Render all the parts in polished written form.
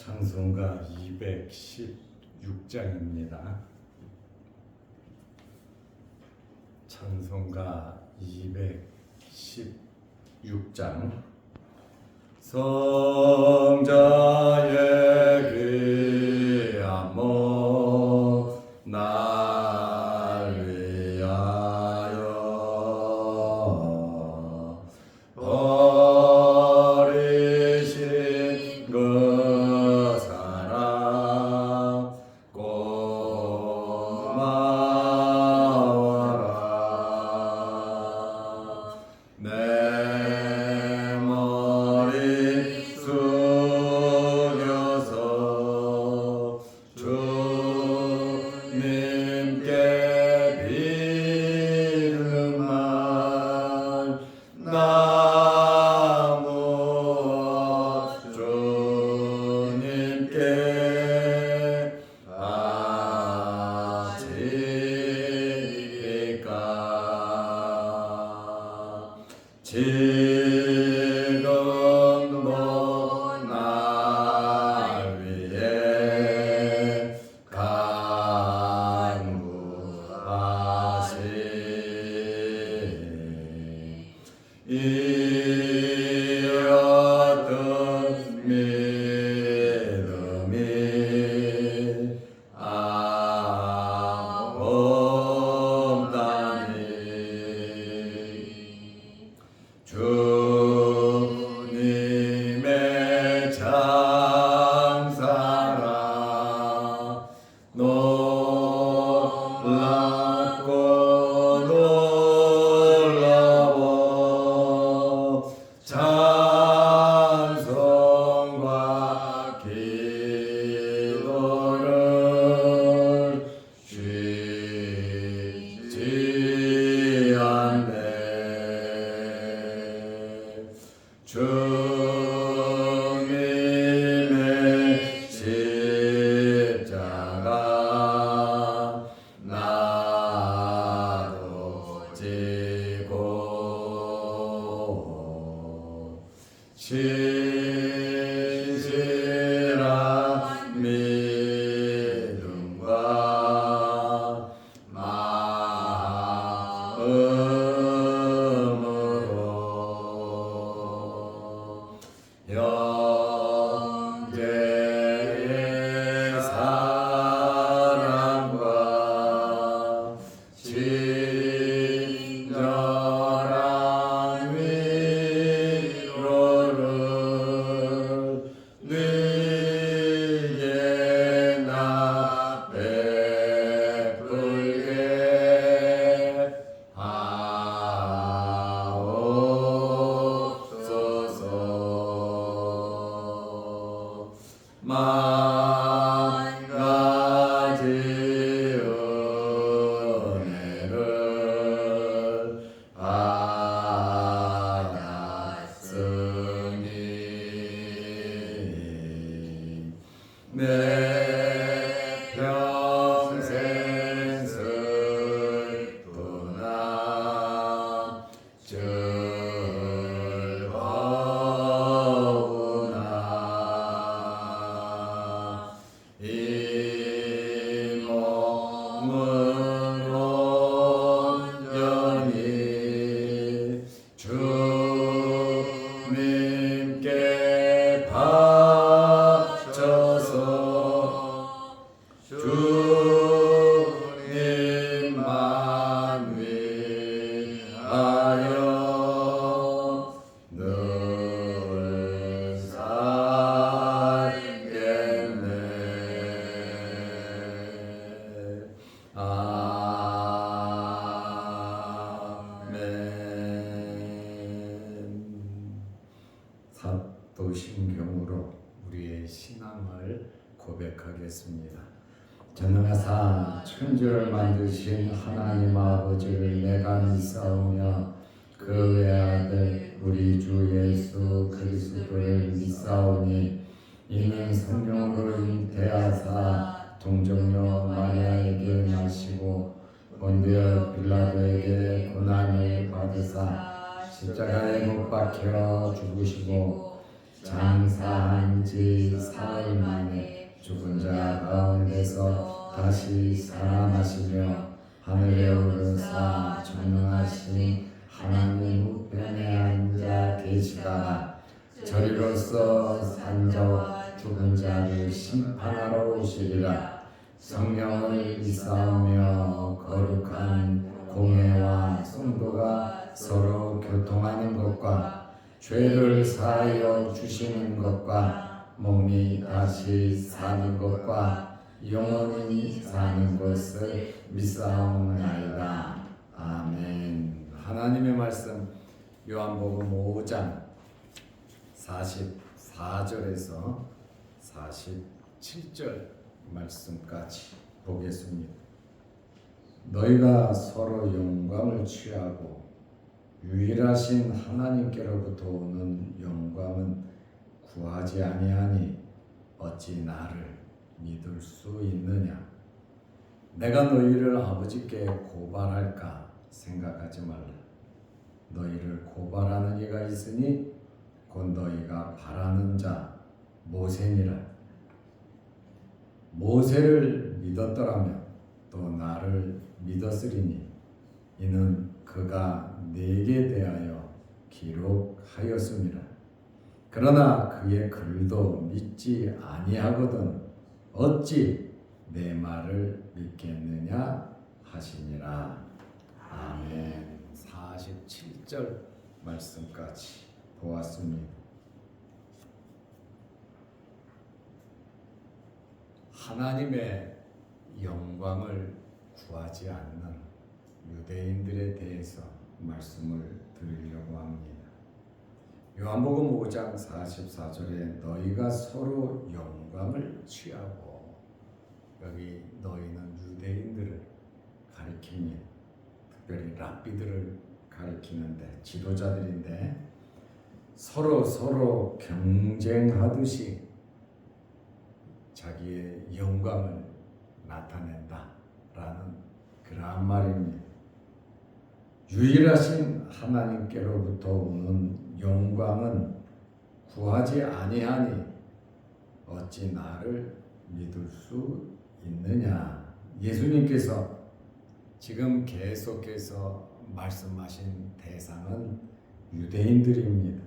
찬송가 216장입니다. 찬송가 216장. 성자의 귀한 몸 날 위하여 버리신 그 사랑 고마워라. 내 머리 숙여서 주님께 빌는 말 나 무엇 주님께 바칠까. 지금도 날 위해 간구하신 이 어떤 믿음이 없다니. 주님의 장사라 놀랍고 놀라워 찬송과 기도를 쉬지 않네. 주님의 십자가 나도 지고 신실한 믿음과 마음으로 영계의 사랑과 친절한 위로를 네게 나 베풀게 하옵소서. 만 가지 은혜를 받았으니 내 평생 슬프나 즐거우나 이 몸은 온전히 주님께 바쳐서 주님만 위하여 늘 살겠네. 아멘. 사도신경으로 우리의 신앙을 고백하겠습니다. 전능하사 천지를 만드신 하나님 아버지를 내가 믿사오며 그 외아들 우리 주 예수 그리스도를 믿사오니 이는 성령으로 잉태하사 동정녀 마리아에게 나시고 본디오 빌라도에게 고난을 받으사 십자가에 못 박혀 죽으시고 장사한 지 사흘 만에 죽은 자 가운데서 다시 살아나시며 하늘에 오르사 전능하신 하나님 우편에 앉아 계시다가 저리로서 산 자와 죽은 자를 심판하러 오시리라. 성령을 입사하며 거룩한 공회와 성도가 서로 교통하는 것과 죄를 사하여 주시는 것과 몸이 다시 사는 것과 영원히 사는 것을 믿사옵나이다. 아멘. 하나님의 말씀 요한복음 5장 44절에서 47절 말씀까지 보겠습니다. 너희가 서로 영광을 취하고 유일하신 하나님께로부터 오는 영광은 구하지 아니하니 어찌 나를 믿을 수 있느냐? 내가 너희를 아버지께 고발할까 생각하지 말라. 너희를 고발하는 이가 있으니 곧 너희가 바라는 자 모세니라. 모세를 믿었더라면 또 나를 믿었으리니 이는 그가 내게 대하여 기록하였음이라. 그러나 그의 글도 믿지 아니하거든 어찌 내 말을 믿겠느냐 하시니라. 아멘. 47절 말씀까지 보았습니다. 하나님의 영광을 구하지 않는 유대인들에 대해서 말씀을 드리려고 합니다. 요한복음 5장 44절에 너희가 서로 영광을 취하고, 여기 너희는 유대인들을 가리킵니다. 특별히 랍비들을 가리키는데, 지도자들인데 서로 경쟁하듯이 자기의 영광을 나타낸다라는 그러한 말입니다. 유일하신 하나님께로부터 오는 영광은 구하지 아니하니 어찌 나를 믿을 수 있느냐. 예수님께서 지금 계속해서 말씀하신 대상은 유대인들입니다.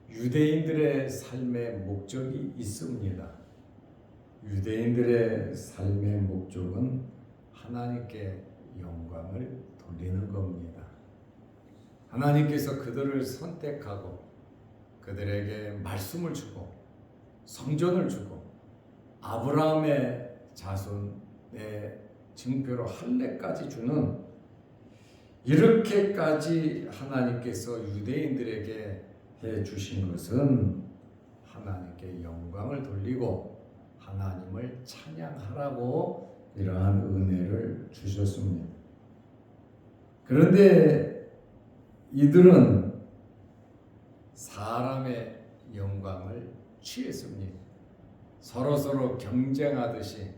유대인들의 삶의 목적이 있습니다. 유대인들의 삶의 목적은 하나님께 영광을 돌리는 겁니다. 하나님께서 그들을 선택하고 그들에게 말씀을 주고 성전을 주고 아브라함의 자손의 징표로 할례까지 주는, 이렇게까지 하나님께서 유대인들에게 해 주신 것은 하나님께 영광을 돌리고 하나님을 찬양하라고 이러한 은혜를 주셨습니다. 그런데 이들은 사람의 영광을 취했습니다. 서로 경쟁하듯이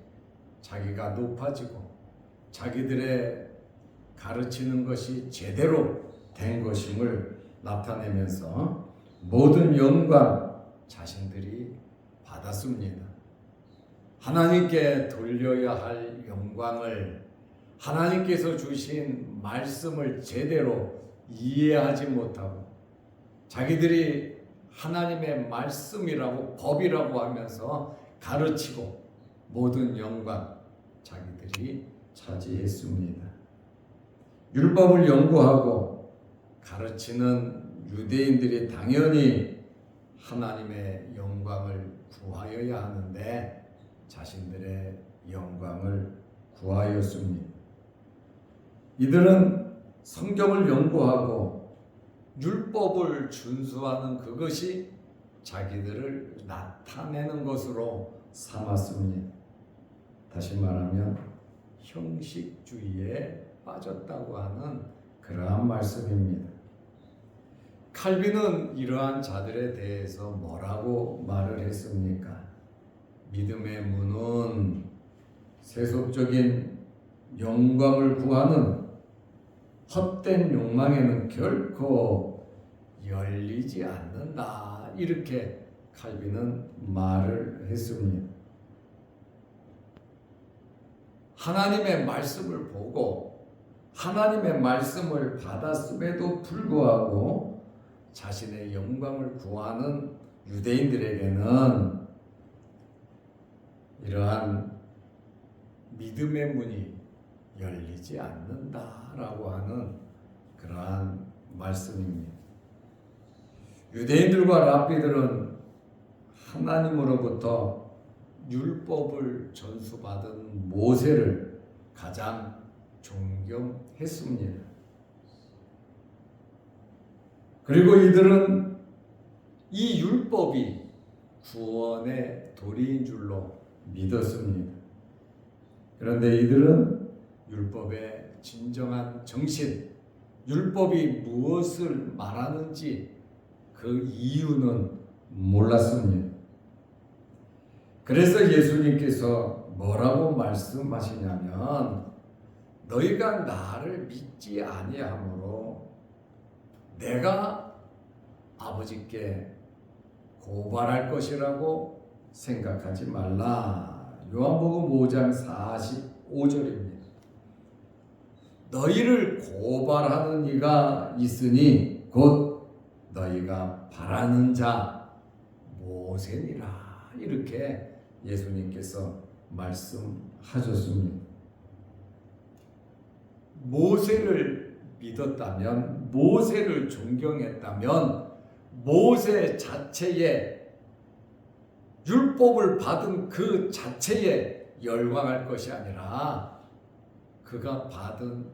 자기가 높아지고 자기들의 가르치는 것이 제대로 된 것임을 나타내면서 모든 영광 자신들이 받았습니다. 하나님께 돌려야 할 영광을, 하나님께서 주신 말씀을 제대로 이해하지 못하고 자기들이 하나님의 말씀이라고 법이라고 하면서 가르치고 모든 영광 자기들이 차지했습니다. 율법을 연구하고 가르치는 유대인들이 당연히 하나님의 영광을 구하여야 하는데 자신들의 영광을 구하였습니다. 이들은 성경을 연구하고 율법을 준수하는 그것이 자기들을 나타내는 것으로 삼았습니다. 다시 말하면 형식주의에 빠졌다고 하는 그러한 말씀입니다. 칼빈은 이러한 자들에 대해서 뭐라고 말을 했습니까? 믿음의 문은 세속적인 영광을 구하는 헛된 욕망에는 결코 열리지 않는다, 이렇게 칼빈은 말을 했습니다. 하나님의 말씀을 보고 하나님의 말씀을 받았음에도 불구하고 자신의 영광을 구하는 유대인들에게는 이러한 믿음의 문이 열리지 않는다라고 하는 그러한 말씀입니다. 유대인들과 랍비들은 하나님으로부터 율법을 전수받은 모세를 가장 존경했습니다. 그리고 이들은 이 율법이 구원의 도리인 줄로 믿었습니다. 그런데 이들은 율법의 진정한 정신, 율법이 무엇을 말하는지 그 이유는 몰랐습니다. 그래서 예수님께서 뭐라고 말씀하시냐면 너희가 나를 믿지 아니하므로 내가 아버지께 고발할 것이라고 생각하지 말라. 요한복음 5장 45절입니다. 너희를 고발하는 이가 있으니 곧 너희가 바라는 자 모세니라. 이렇게 예수님께서 말씀하셨습니다. 모세를 믿었다면, 모세를 존경했다면 모세 자체에, 율법을 받은 그 자체에 열광할 것이 아니라 그가 받은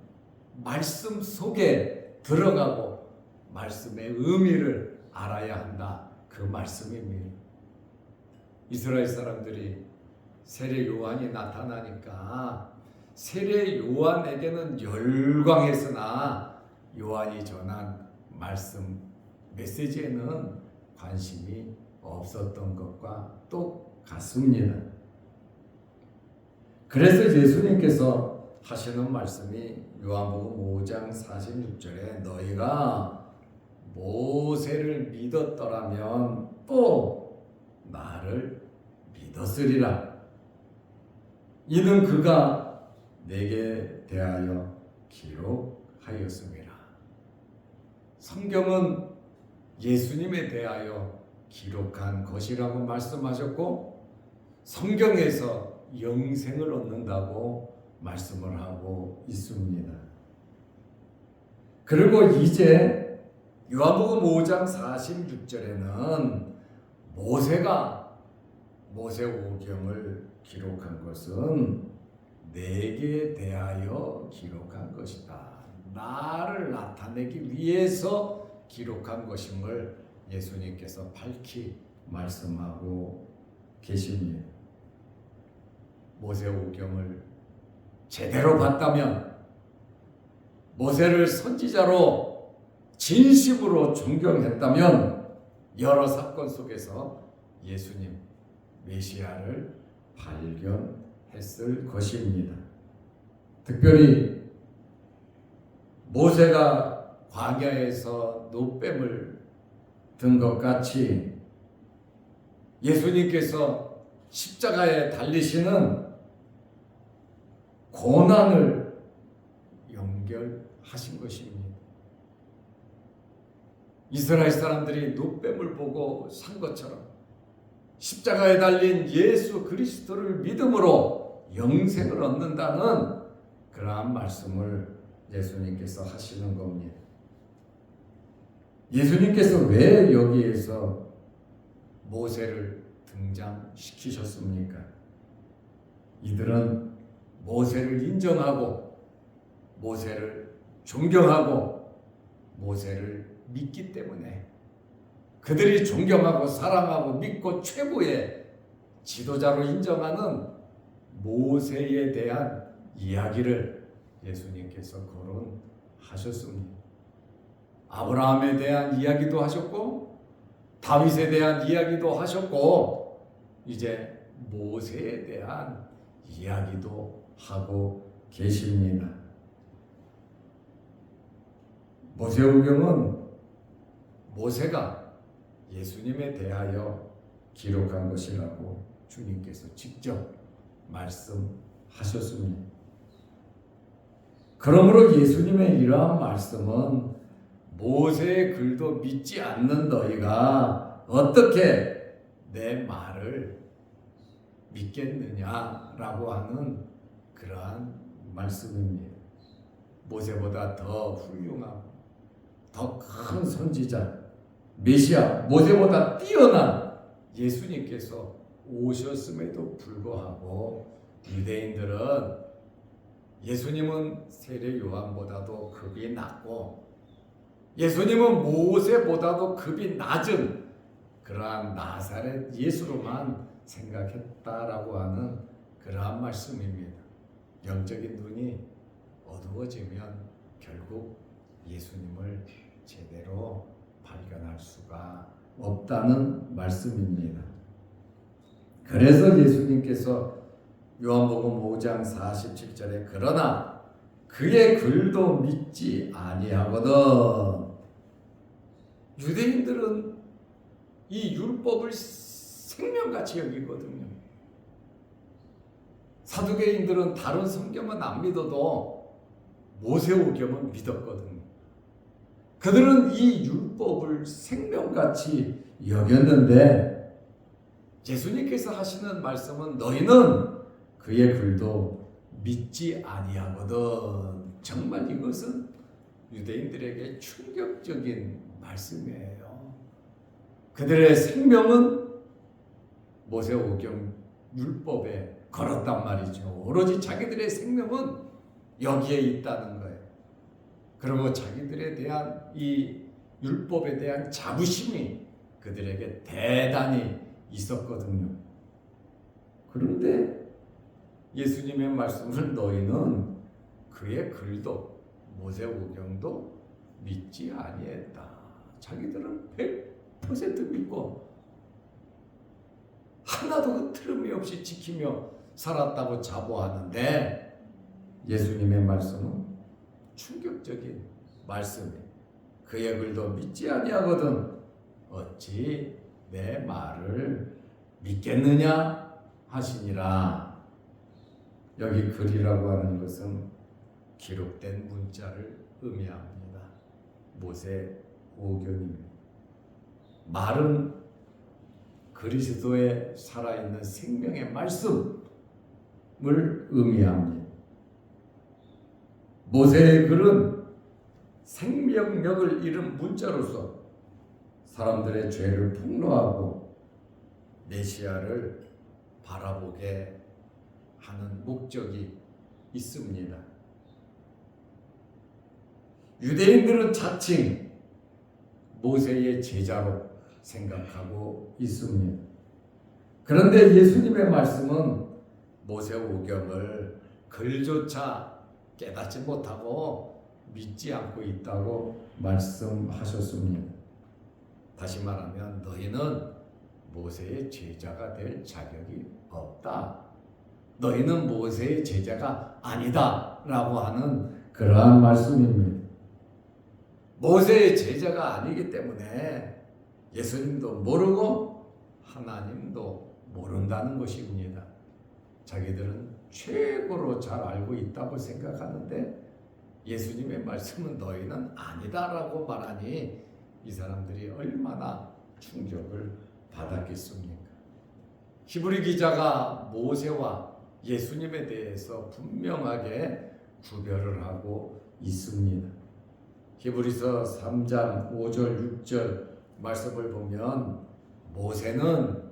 말씀 속에 들어가고 말씀의 의미를 알아야 한다. 그 말씀입니다. 이스라엘 사람들이 세례 요한이 나타나니까 세례 요한에게는 열광했으나 요한이 전한 말씀 메시지에는 관심이 없었던 것과 똑같습니다. 그래서 예수님께서 하시는 말씀이 요한복음 5장 46절에 너희가 모세를 믿었더라면 또 나를 믿었으리라. 이는 그가 내게 대하여 기록하였습니다. 성경은 예수님에 대하여 기록한 것이라고 말씀하셨고 성경에서 영생을 얻는다고 말씀을 하고 있습니다. 그리고 이제 요한복음 5장 46절에는 모세가 모세오경을 기록한 것은 내게 대하여 기록한 것이다. 나를 나타내기 위해서 기록한 것임을 예수님께서 밝히 말씀하고 계십니다. 모세오경을 제대로 봤다면, 모세를 선지자로 진심으로 존경했다면 여러 사건 속에서 예수님 메시아를 발견했을 것입니다. 특별히 모세가 광야에서 노뱀을 든 것 같이 예수님께서 십자가에 달리시는 고난을 연결하신 것입니다. 이스라엘 사람들이 노뱀을 보고 산 것처럼 십자가에 달린 예수 그리스도를 믿음으로 영생을 얻는다는 그러한 말씀을 예수님께서 하시는 겁니다. 예수님께서 왜 여기에서 모세를 등장시키셨습니까? 이들은 모세를 인정하고 모세를 존경하고 모세를 믿기 때문에 그들이 존경하고 사랑하고 믿고 최고의 지도자로 인정하는 모세에 대한 이야기를 예수님께서 거론하셨습니다. 아브라함에 대한 이야기도 하셨고 다윗에 대한 이야기도 하셨고 이제 모세에 대한 이야기도 하고 계십니다. 모세오경은 모세가 예수님에 대하여 기록한 것이라고 주님께서 직접 말씀하셨습니다. 그러므로 예수님의 이러한 말씀은 모세의 글도 믿지 않는 너희가 어떻게 내 말을 믿겠느냐라고 하는 그러한 말씀입니다. 모세보다 더 훌륭하고 더 큰 선지자 메시아, 모세보다 뛰어난 예수님께서 오셨음에도 불구하고 유대인들은 예수님은 세례 요한보다도 급이 낮고 예수님은 모세보다도 급이 낮은 그러한 나사렛 예수로만 생각했다라고 하는 그러한 말씀입니다. 영적인 눈이 어두워지면 결국 예수님을 제대로 발견할 수가 없다는 말씀입니다. 그래서 예수님께서 요한복음 5장 47절에 그러나 그의 글도 믿지 아니하거든. 유대인들은 이 율법을 생명같이 여기거든요. 사두개인들은 다른 성경은 안 믿어도 모세오경은 믿었거든요. 그들은 이 율법을 생명같이 여겼는데 예수님께서 하시는 말씀은 너희는 그의 글도 믿지 아니하거든. 정말 이것은 유대인들에게 충격적인 말씀이에요. 그들의 생명은 모세오경 율법에 걸었단 말이죠. 오로지 자기들의 생명은 여기에 있다는 거예요. 그리고 자기들에 대한 이 율법에 대한 자부심이 그들에게 대단히 있었거든요. 그런데 예수님의 말씀을 너희는 그의 글도 모세오경도 믿지 아니했다. 자기들은 100% 믿고 하나도 틀음이 없이 지키며 살았다고 자부하는데 예수님의 말씀은 충격적인 말씀이에요. 그의 글도 믿지 아니하거든 어찌 내 말을 믿겠느냐 하시니라. 여기 글이라고 하는 것은 기록된 문자를 의미합니다. 모세오경입니다. 말은 그리스도의 살아있는 생명의 말씀을 의미합니다. 모세의 글은 생명력을 잃은 문자로서 사람들의 죄를 폭로하고 메시아를 바라보게 하는 목적이 있습니다. 유대인들은 자칭 모세의 제자로 생각하고 있습니다. 그런데 예수님의 말씀은 모세오경을 글조차 깨닫지 못하고 믿지 않고 있다고 말씀하셨습니다. 다시 말하면 너희는 모세의 제자가 될 자격이 없다. 너희는 모세의 제자가 아니다 라고 하는 그러한 말씀입니다. 모세의 제자가 아니기 때문에 예수님도 모르고 하나님도 모른다는 것입니다. 자기들은 최고로 잘 알고 있다고 생각하는데 예수님의 말씀은 너희는 아니다라고 말하니 이 사람들이 얼마나 충격을 받았겠습니까? 히브리 기자가 모세와 예수님에 대해서 분명하게 구별을 하고 있습니다. 히브리서 3장 5절 6절 말씀을 보면 모세는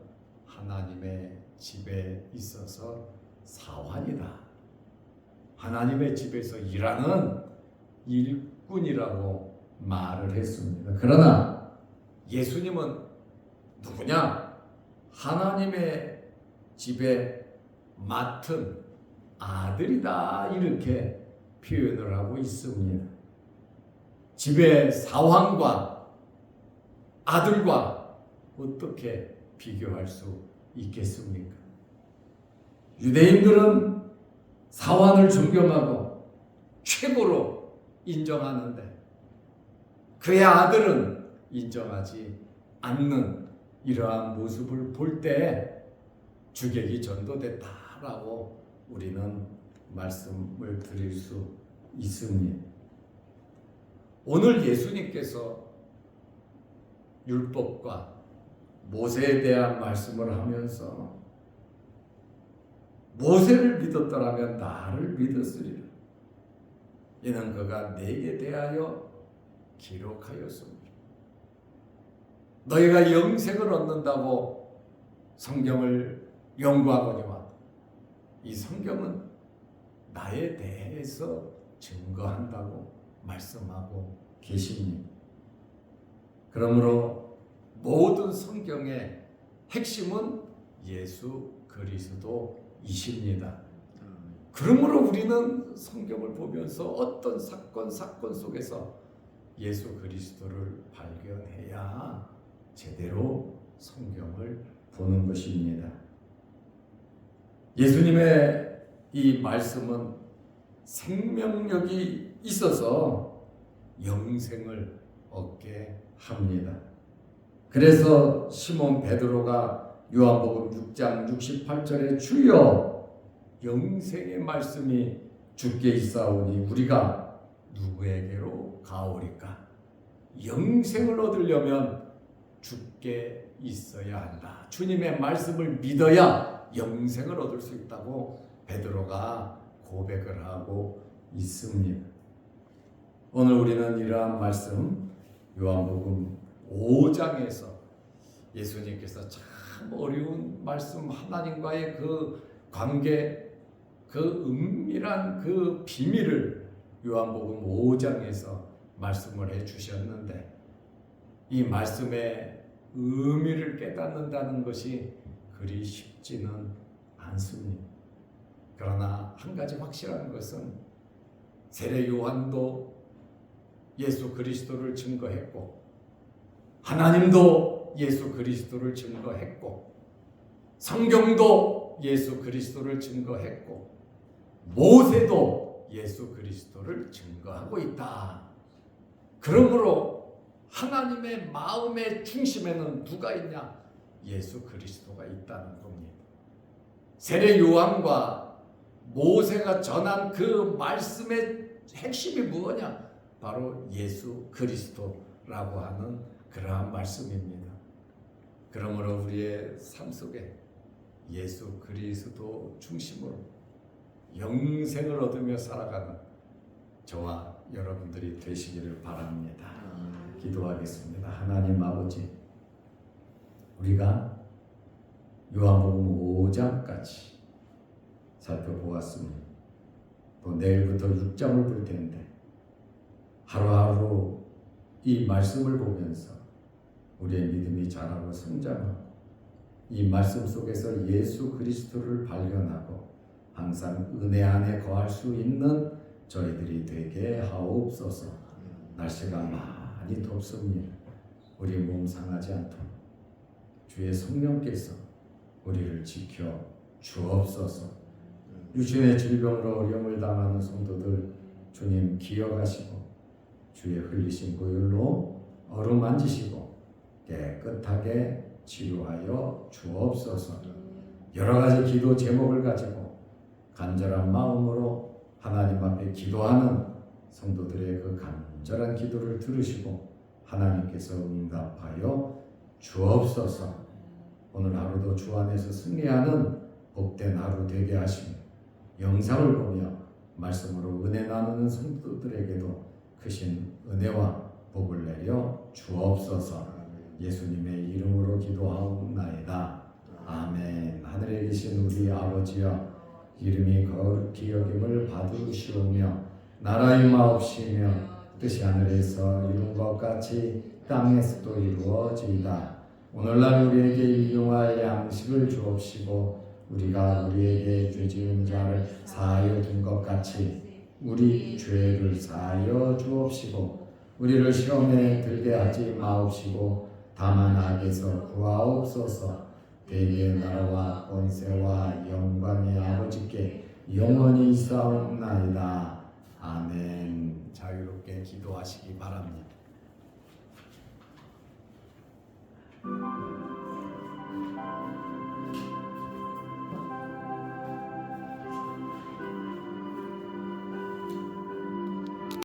하나님의 집에 있어서 사환이다. 하나님의 집에서 일하는 일꾼이라고 말을 했습니다. 그러나 예수님은 누구냐? 하나님의 집에 맡은 아들이다 이렇게 표현을 하고 있습니다. 집의 사환과 아들과 어떻게 비교할 수 있겠습니까? 유대인들은 사환을 존경하고 최고로 인정하는데 그의 아들은 인정하지 않는 이러한 모습을 볼 때 주객이 전도됐다라고 우리는 말씀을 드릴 수 있습니다. 오늘 예수님께서 율법과 모세에 대한 말씀을 하면서 모세를 믿었더라면 나를 믿었으리라. 이는 그가 내게 대하여 기록하였습니다. 너희가 영생을 얻는다고 성경을 연구하거니와 이 성경은 나에 대해서 증거한다고 말씀하고 계십니다. 그러므로 모든 성경의 핵심은 예수 그리스도이십니다. 그러므로 우리는 성경을 보면서 어떤 사건 속에서 예수 그리스도를 발견해야 제대로 성경을 보는 것입니다. 예수님의 이 말씀은 생명력이 있어서 영생을 얻게 합니다. 그래서 시몬 베드로가 요한복음 6장 68절에 주여 영생의 말씀이 주께 있사오니 우리가 누구에게로 가오리까? 영생을 얻으려면 주께 있어야 한다. 주님의 말씀을 믿어야 영생을 얻을 수 있다고 베드로가 고백을 하고 있습니다. 오늘 우리는 이러한 말씀 요한복음 5장에서 예수님께서 참 어려운 말씀 하나님과의 그 관계, 그 은밀한 그 비밀을 요한복음 5장에서 말씀을 해주셨는데 이 말씀의 의미를 깨닫는다는 것이 그리 쉽지는 않습니다. 그러나 한 가지 확실한 것은 세례 요한도 예수 그리스도를 증거했고 하나님도 예수 그리스도를 증거했고 성경도 예수 그리스도를 증거했고 모세도 예수 그리스도를 증거하고 있다. 그러므로 하나님의 마음의 중심에는 누가 있냐? 예수 그리스도가 있다는 겁니다. 세례 요한과 모세가 전한 그 말씀의 핵심이 무엇이냐? 바로 예수 그리스도라고 하는 그러한 말씀입니다. 그러므로 우리의 삶 속에 예수 그리스도 중심으로 영생을 얻으며 살아가는 저와 여러분들이 되시기를 바랍니다. 기도하겠습니다. 하나님 아버지, 우리가 요한복음 5장까지 살펴보았습니다. 또 내일부터 6장을 볼 텐데 하루하루 이 말씀을 보면서 우리의 믿음이 자라고 성장하고 이 말씀 속에서 예수 그리스도를 발견하고 항상 은혜 안에 거할 수 있는 저희들이 되게 하옵소서. 날씨가 많이 덥습니다. 우리 몸 상하지 않도록 주의 성령께서 우리를 지켜 주옵소서. 유신의 질병으로 어려움을 당하는 성도들 주님 기억하시고 주의 흘리신 보혈로 어루만지시고 깨끗하게 치유하여 주옵소서. 여러 가지 기도 제목을 가지고 간절한 마음으로 하나님 앞에 기도하는 성도들의 그 간절한 기도를 들으시고 하나님께서 응답하여 주옵소서. 오늘 하루도 주 안에서 승리하는 복된 하루 되게 하시며 영상을 보며 말씀으로 은혜 나누는 성도들에게도 크신 은혜와 복을 내려 주옵소서. 예수님의 이름으로 기도하옵나이다. 아멘. 하늘에 계신 우리 아버지여, 이름이 거룩히 여김을 받으시오며 나라 임하옵시며 뜻이 하늘에서 이룬 것 같이 땅에서도 이루어지이다. 오늘날 우리에게 일용할 양식을 주옵시고 우리가 우리에게 죄 지은 자를 사하여 준 것 같이 우리 죄를 사하여 주옵시고 우리를 시험에 들게 하지 마옵시고 다만 악에서 구하옵소서. 대개의 나라와 권세와 영광의 아버지께 영원히 있사옵나이다. 아멘. 자유롭게 기도하시기 바랍니다.